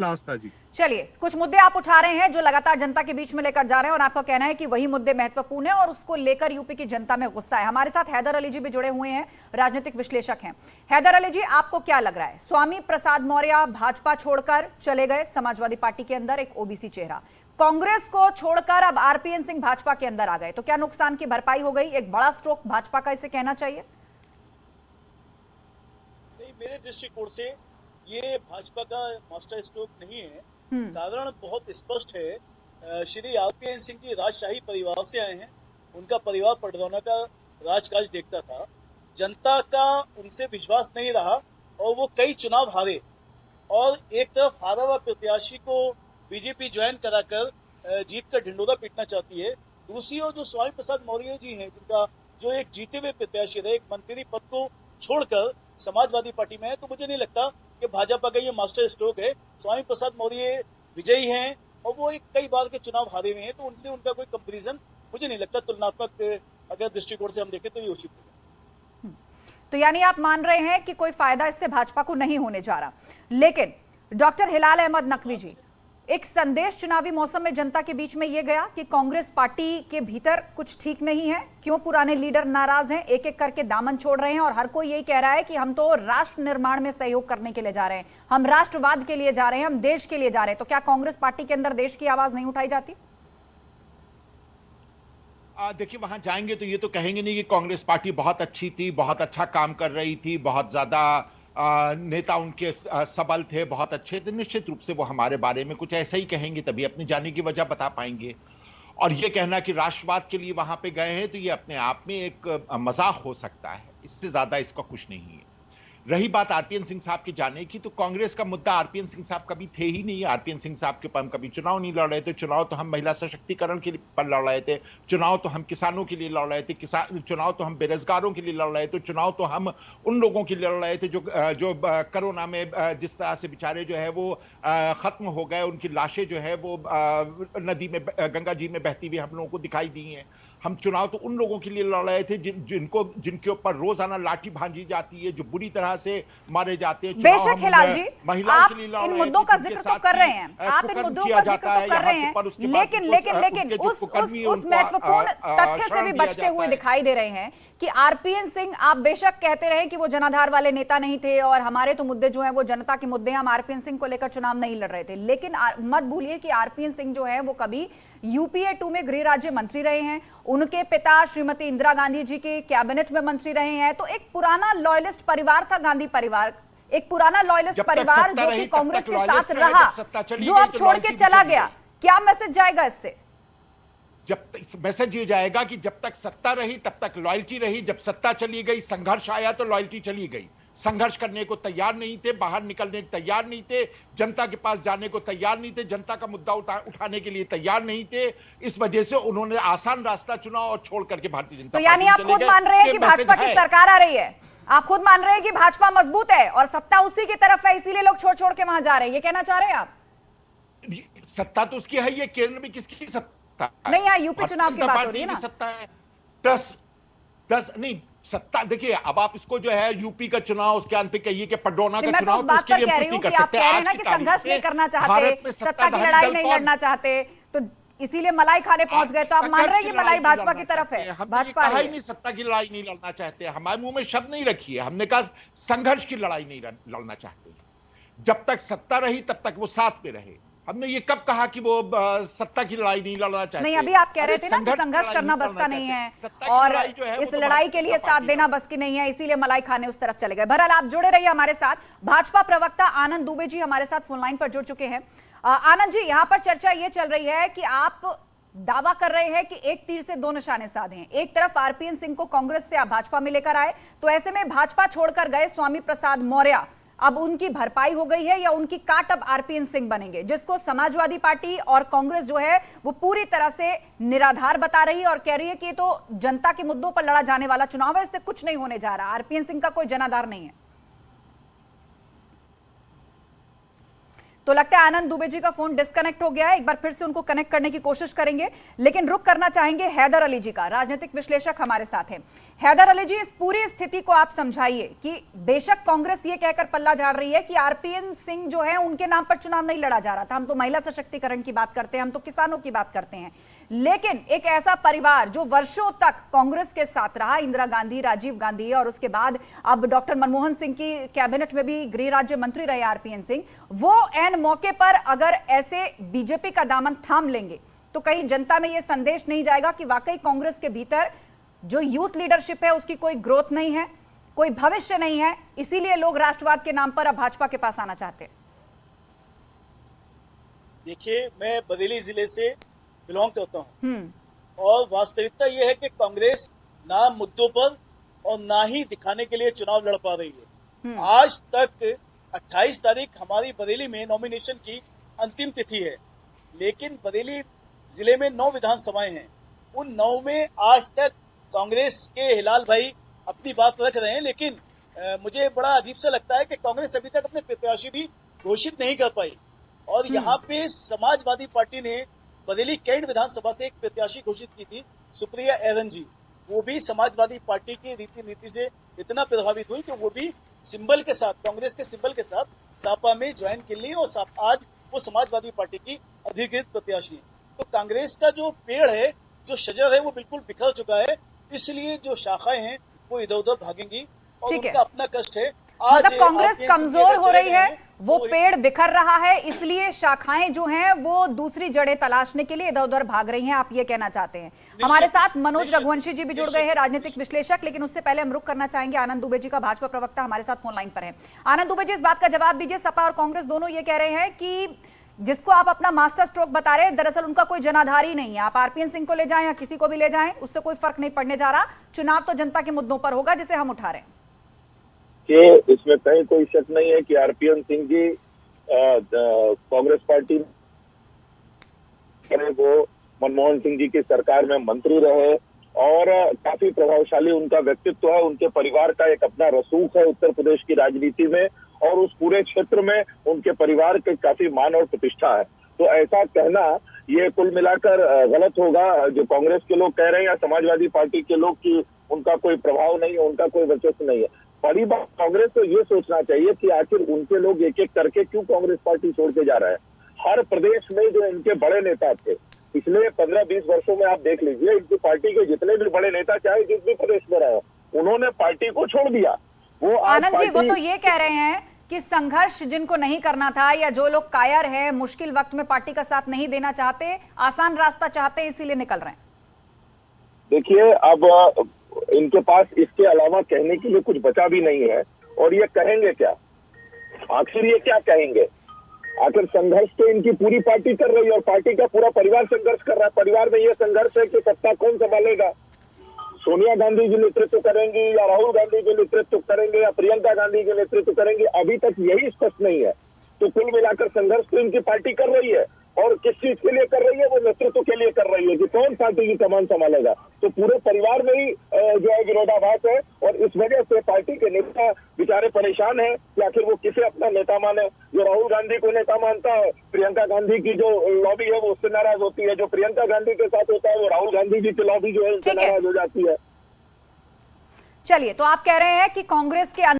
आस्था जी। चलिए, कुछ मुद्दे आप उठा रहे हैं जो लगातार जनता के बीच में लेकर जा रहे हैं और आपका कहना है कि वही मुद्दे महत्वपूर्ण है और उसको लेकर यूपी की जनता में गुस्सा है। हमारे साथ हैदर अली जी भी जुड़े हुए हैं, राजनीतिक विश्लेषक हैं। हैदर अली जी, आपको क्या लग रहा है, स्वामी प्रसाद मौर्य भाजपा छोड़कर चले गए समाजवादी पार्टी के अंदर, एक ओबीसी चेहरा, कांग्रेस को छोड़कर अब आरपीएन सिंह भाजपा के अंदर आ गए, तो क्या नुकसान की भरपाई हो गई? एक बड़ा स्ट्रोक भाजपा का इसे कहना चाहिए? नहीं, मेरे दृष्टिकोण से ये भाजपा का मास्टर स्ट्रोक नहीं है। कारण बहुत स्पष्ट है। श्री आरपीएन सिंह जी राजशाही परिवार से आए हैं। उनका परिवार पडरौना का राजकाज देखता था। जनता का उनसे विश्वास नहीं रहा और वो कई चुनाव हारे। और एक तरफ हारा हुआ प्रत्याशी को बीजेपी ज्वाइन कराकर जीत का ढिंडोरा पीटना चाहती है। दूसरी ओर जो स्वामी प्रसाद मौर्य जी हैं, जिनका जो एक जीते हुए प्रत्याशी रहे, एक मंत्री पद को छोड़कर समाजवादी पार्टी में है, तो मुझे नहीं लगता कि भाजपा का ये मास्टर स्ट्रोक है। स्वामी प्रसाद मौर्य विजयी हैं और वो एक कई बार के चुनाव हारे हुए हैं, तो उनसे उनका कोई कंपैरिजन मुझे नहीं लगता। तुलनात्मक अगर दृष्टिकोण से हम देखें तो ये उचित है। तो यानी आप मान रहे हैं कि कोई फायदा इससे भाजपा को नहीं होने जा रहा। लेकिन डॉक्टर हिलाल अहमद नकवी जी, एक संदेश चुनावी मौसम में जनता के बीच में यह गया कि कांग्रेस पार्टी के भीतर कुछ ठीक नहीं है, क्यों पुराने लीडर नाराज हैं, एक एक करके दामन छोड़ रहे हैं और हर कोई यही कह रहा है कि हम तो राष्ट्र निर्माण में सहयोग करने के लिए जा रहे हैं, हम राष्ट्रवाद के लिए जा रहे हैं, हम देश के लिए जा रहे हैं। तो क्या कांग्रेस पार्टी के अंदर देश की आवाज नहीं उठाई जाती? देखिए, वहां जाएंगे तो ये तो कहेंगे नहीं कि कांग्रेस पार्टी बहुत अच्छी थी, बहुत अच्छा काम कर रही थी, बहुत ज्यादा नेता उनके सबल थे, बहुत अच्छे थे। निश्चित रूप से वो हमारे बारे में कुछ ऐसा ही कहेंगे, तभी अपने जाने की वजह बता पाएंगे। और ये कहना कि राष्ट्रवाद के लिए वहां पे गए हैं, तो ये अपने आप में एक मजाक हो सकता है, इससे ज्यादा इसका कुछ नहीं है। रही बात आरपीएन सिंह साहब के जाने की, तो कांग्रेस का मुद्दा आरपीएन सिंह साहब कभी थे ही नहीं। आरपीएन सिंह साहब के पर हम कभी चुनाव नहीं लड़ रहे थे। चुनाव तो हम महिला सशक्तिकरण के लिए पर लड़ रहे थे, चुनाव तो हम किसानों के लिए लड़ रहे थे, चुनाव तो हम बेरोजगारों के लिए लड़ रहे थे, चुनाव तो हम उन लोगों के लिए लड़ रहे थे जो कोरोना में जिस तरह से बेचारे जो है वो खत्म हो गए, उनकी लाशें जो है वो नदी में, गंगा जी में बहती हुई हम लोगों को दिखाई दी हैं। हम चुनाव तो उन लोगों के लिए लड़ रहे थे जिनके ऊपर रोजाना लाठी भांजी जाती है, जो बुरी तरह से मारे जाते हैं। बेशक हिलाल जी, आप इन मुद्दों का जिक्र तो कर रहे हैं, आप इन मुद्दों का जिक्र तो कर रहे हैं, लेकिन उस महत्वपूर्ण तथ्य से भी बचते हुए दिखाई दे रहे हैं कि आरपीएन सिंह, आप बेशक कहते रहे कि वो जनाधार वाले नेता नहीं थे और हमारे तो मुद्दे जो हैं वो जनता के मुद्दे हैं, हम आरपीएन सिंह को लेकर चुनाव नहीं लड़ रहे थे, लेकिन मत भूलिए कि आरपीएन सिंह जो है वो कभी यूपीए 2 में गृह राज्य मंत्री रहे हैं, उनके पिता श्रीमती इंदिरा गांधी जी के कैबिनेट में मंत्री रहे हैं। तो एक पुराना लॉयलिस्ट परिवार था गांधी परिवार, एक पुरारा लॉयलिस्ट परिवार जो कि कांग्रेस के साथ रहा, जो अब छोड़ के चला गया। क्या मैसेज जाएगा इससे? जब मैसेज ये जाएगा कि जब तक सत्ता रही तब तक लॉयल्टी रही, जब सत्ता चली गई, संघर्ष आया तो लॉयल्टी चली गई। संघर्ष करने को तैयार नहीं थे, बाहर निकलने को तैयार नहीं थे, जनता के पास जाने को तैयार नहीं थे, जनता का मुद्दा उठाने के लिए तैयार नहीं थे। इस वजह से उन्होंने आसान रास्ता चुना और छोड़ करके भारतीय जनता पार्टी। तो यानी आप खुद मान रहे हैं कि भाजपा की सरकार आ रही है, आप खुद मान रहे हैं कि भाजपा मजबूत है और सत्ता उसी की तरफ है, इसीलिए लोग छोड़ छोड़ के वहां जा रहे हैं, ये कहना चाह रहे हैं आप? सत्ता तो उसकी है, ये केंद्र में किसकी सत्ता नहीं, यहाँ यूपी चुनाव की बात हो रही है ना। सत्ता है 10 नहीं सत्ता। देखिए, अब आप इसको जो है यूपी का चुनाव, उसके अंत पे कहिए कि पडरौना का चुनाव, तो उसके लिए हम कुछ नहीं कर सकते। आप कह रहे हैं ना कि संघर्ष नहीं करना चाहते, सत्ता की लड़ाई नहीं लड़ना चाहते, तो इसीलिए मलाई खाने पहुंच गए। तो आप मान रहे हैं कि मलाई भाजपा की तरफ है, भाजपा ही नहीं सत्ता की लड़ाई नहीं लड़ना चाहते। हमारे मुंह में शब्द नहीं रखी है, हमने कहा संघर्ष की लड़ाई नहीं लड़ना चाहते। जब तक सत्ता रही तब तक वो साथ में रहे। हमने ये कब कहा कि वो सत्ता की लड़ाई नहीं लड़ना चाहते? नहीं, अभी आप कह रहे थे ना कि संघर्ष करना बस का नहीं है और इस लड़ाई के लिए साथ देना बस की नहीं है, इसीलिए मलाई खाने उस तरफ चले गए। बहरहाल आप जुड़े रहिए हमारे साथ। भाजपा प्रवक्ता आनंद दुबे जी हमारे साथ फोन लाइन पर जुड़ चुके हैं। आनंद जी, यहां पर चर्चा ये चल रही है कि आप दावा कर रहे हैं कि एक तीर से दो निशाने साधे हैं। एक तरफ आरपीएन सिंह को कांग्रेस से आप भाजपा में लेकर आए, तो ऐसे में भाजपा छोड़कर गए स्वामी प्रसाद मौर्य, अब उनकी भरपाई हो गई है या उनकी काट अब आरपीएन सिंह बनेंगे, जिसको समाजवादी पार्टी और कांग्रेस जो है वो पूरी तरह से निराधार बता रही है और कह रही है कि ये तो जनता के मुद्दों पर लड़ा जाने वाला चुनाव है, इससे कुछ नहीं होने जा रहा, आरपीएन सिंह का कोई जनाधार नहीं है। तो लगता है आनंद दुबे जी का फोन डिस्कनेक्ट हो गया है। एक बार फिर से उनको कनेक्ट करने की कोशिश करेंगे, लेकिन रुक करना चाहेंगे हैदर अली जी का। राजनीतिक विश्लेषक हमारे साथ हैं। हैदर अली जी, इस पूरी स्थिति को आप समझाइए कि बेशक कांग्रेस ये कहकर पल्ला झाड़ रही है कि आरपीएन सिंह जो है उनके नाम पर चुनाव नहीं लड़ा जा रहा था। हम तो महिला सशक्तिकरण की बात करते हैं, हम तो किसानों की बात करते हैं, लेकिन एक ऐसा परिवार जो वर्षों तक कांग्रेस के साथ रहा, इंदिरा गांधी, राजीव गांधी, और उसके बाद अब डॉक्टर मनमोहन सिंह की कैबिनेट में भी गृह राज्य मंत्री रहे आरपीएन सिंह, वो एन मौके पर अगर ऐसे बीजेपी का दामन थाम लेंगे तो कहीं जनता में यह संदेश नहीं जाएगा कि वाकई कांग्रेस के भीतर जो यूथ लीडरशिप है उसकी कोई ग्रोथ नहीं है, कोई भविष्य नहीं है, इसीलिए लोग राष्ट्रवाद के नाम पर अब भाजपा के पास आना चाहते हैं? देखिए, मैं बरेली जिले से बिलोंग करता हूँ और वास्तविकता यह है कि कांग्रेस ना मुद्दों पर और ना ही दिखाने के लिए चुनाव लड़ पा रही है। आज तक 28 तारीख हमारी बरेली में नॉमिनेशन की अंतिम तिथि है, लेकिन बरेली जिले में 9 विधानसभाएं हैं। उन 9 में आज तक कांग्रेस के हिलाल भाई अपनी बात रख रहे हैं, लेकिन मुझे बड़ा अजीब सा लगता है कि कांग्रेस अभी तक अपने प्रत्याशी भी घोषित नहीं कर पाई। और यहाँ पे समाजवादी पार्टी ने बरेली कैंट विधानसभा से एक प्रत्याशी घोषित की थी, सुप्रिया एरन जी। वो भी समाजवादी पार्टी की रीति नीति से इतना प्रभावित हुई कि वो भी सिंबल के साथ, कांग्रेस के सिंबल के साथ सापा में ज्वाइन कर ली और आज वो समाजवादी पार्टी की अधिकृत प्रत्याशी है। तो कांग्रेस का जो पेड़ है, जो शजर है, वो बिल्कुल बिखर चुका है। इसलिए जो शाखाएं हैं वो इधर उधर भागेंगी और उनका अपना कष्ट है। आज मतलब कांग्रेस कमजोर हो रही है, वो पेड़ बिखर रहा है, इसलिए शाखाएं जो हैं वो दूसरी जड़ें तलाशने के लिए इधर उधर भाग रही हैं, आप ये कहना चाहते हैं। हमारे साथ मनोज रघुवंशी जी भी जुड़ गए हैं, राजनीतिक विश्लेषक, लेकिन उससे पहले हम रुक करना चाहेंगे आनंद दुबे जी का। भाजपा प्रवक्ता हमारे साथ फोन लाइन पर है। आनंद दुबे जी, इस बात का जवाब दीजिए, सपा और कांग्रेस दोनों ये कह रहे हैं कि जिसको आप अपना मास्टर स्ट्रोक बता रहे हैं, दरअसल उनका कोई जनाधार ही नहीं है। आप आरपीएन सिंह को ले जाएं या किसी को भी ले जाएं, उससे कोई फर्क नहीं पड़ने जा रहा। चुनाव तो जनता के मुद्दों पर होगा, जिसे हम उठा रहे हैं। कि इसमें कहीं कोई शक नहीं है कि आरपीएन सिंह जी कांग्रेस पार्टी वो मनमोहन सिंह जी की सरकार में मंत्री रहे और काफी प्रभावशाली उनका व्यक्तित्व है। उनके परिवार का एक अपना रसूख है उत्तर प्रदेश की राजनीति में और उस पूरे क्षेत्र में उनके परिवार के काफी मान और प्रतिष्ठा है। तो ऐसा कहना ये कुल मिलाकर गलत होगा। जो कांग्रेस के लोग कह रहे हैं या समाजवादी पार्टी के लोग कि उनका कोई प्रभाव नहीं है, उनका कोई वर्चस्व नहीं है। बड़ी बात कांग्रेस को ये सोचना चाहिए कि आखिर उनके लोग एक एक करके क्यों कांग्रेस पार्टी छोड़ के जा रहा है। हर प्रदेश में जो इनके बड़े नेता थे पिछले 15-20 वर्षों में, आप देख लीजिए, इनकी पार्टी के जितने भी बड़े नेता चाहे जिस भी प्रदेश में रहे, उन्होंने पार्टी को छोड़ दिया। वो आनंद जी, वो तो ये कह रहे हैं कि संघर्ष जिनको नहीं करना था या जो लोग कायर है, मुश्किल वक्त में पार्टी का साथ नहीं देना चाहते, आसान रास्ता चाहते, इसीलिए निकल रहे हैं। देखिए, अब इनके पास इसके अलावा कहने के लिए कुछ बचा भी नहीं है और ये कहेंगे क्या? आखिर ये क्या कहेंगे? आखिर संघर्ष तो इनकी पूरी पार्टी कर रही है और पार्टी का पूरा परिवार संघर्ष कर रहा है। परिवार में ये संघर्ष है कि सत्ता कौन संभालेगा। सोनिया गांधी जी नेतृत्व करेंगी या राहुल गांधी जी नेतृत्व करेंगे या प्रियंका गांधी जी नेतृत्व करेंगे, अभी तक यही स्पष्ट नहीं है। तो कुल मिलाकर संघर्ष तो इनकी पार्टी कर रही है और किस चीज के लिए कर रही है? वो नेतृत्व के लिए कर रही है कि कौन पार्टी की कमान संभालेगा। तो पूरे परिवार में ही जो है विरोधाभास है और इस वजह से पार्टी के नेता बेचारे परेशान है कि आखिर वो किसे अपना नेता माने। जो राहुल गांधी को नेता मानता है, प्रियंका गांधी की जो लॉबी है वो उससे नाराज होती है। जो प्रियंका गांधी के साथ होता है वो राहुल गांधी जी की लॉबी जो है उससे नाराज हो जाती है। चलिए, तो आप कह रहे हैं कि कांग्रेस के